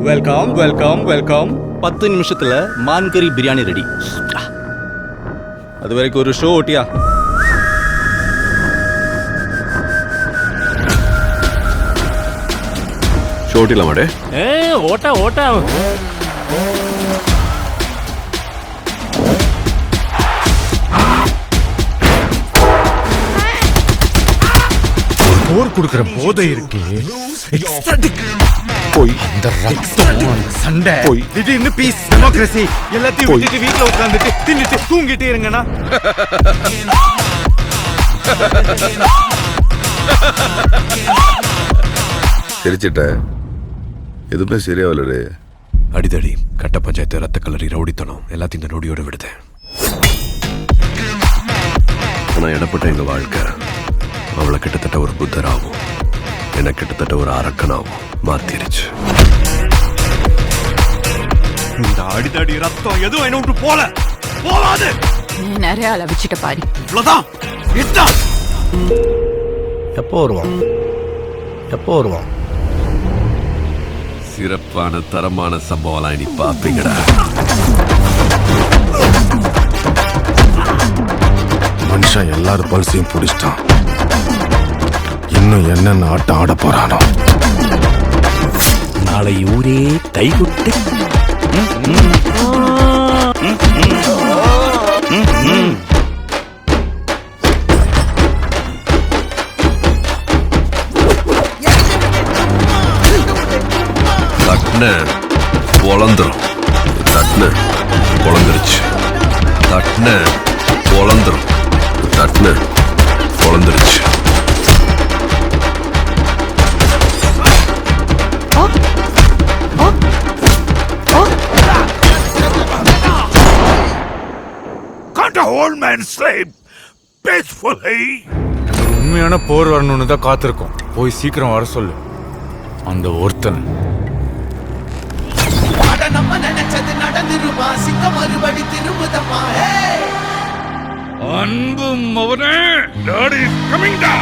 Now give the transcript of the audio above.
Welcome welcome welcome. 10 நிமிஷத்துல மான் கறி பிரியாணி ரெடி. அது வரைக்கும் ஒரு ஷோ ஓட்டியா? ஷோ ஓட்டிலாம் மாடே. ஓட்டா ஓட்டா. போர் கொடுக்கிற போதை இருக்கு. போய் இந்த ரத்தம், அந்த சண்டை, போய் திடீர்னு பீஸ், டெமோக்ரஸி எல்லாத்தையும் விட்டுட்டு வீட்டுல உட்காந்துட்டு தின்னுட்டு தூங்கிட்டே இருங்கண்ணா. சிரிச்சிட்ட, எதுவுமே சரியாவலரு. அடிதடி, கட்ட பஞ்சாயத்து, ரத்த கலரி, ரவுடித்தனம் எல்லாத்தையும் இந்த நொடியோட விடுதேன். ஆனா இடப்பட்ட எங்க வாழ்க்கை அவளை கிட்டத்தட்ட ஒரு புத்தராகவும் என்ன கிட்டத்தட்ட ஒரு அரக்கனாகவும் மாத்திருச்சு. இந்த அடிதடி ரத்தம் எதுவும் என்ன விட்டு போகாது. நீ நிறைய அளவிச்சிட்ட பாரு. இவ்வளவுதான். எப்போ வருவான்? சிறப்பான தரமான சம்பவம்லாம் இனி பாப்பீங்கடா. மனுஷன் எல்லாரும் பல்சையும் பிடிச்சிட்டான். இன்னும் என்னென்ன ஆட்டம் ஆட போறானோ. நாளை ஊரே கைகுட்டி. தட்ன பொழந்துரும். தட்ன பொழந்துருச்சு. தட்ன பொழந்துரும். தட்ன பொழந்துருச்சு. உண்மையான போர் வரணும்னு தான் காத்திருக்கோம். போய் சீக்கிரம் வர சொல்லு அந்த ஒருத்தன். நம்ம நினைச்சது நடந்துருமா, சிங்கம் மறுபடி திரும்புதம்மா. அன்பும் அவனே, டாடி இஸ் கமிங் டா.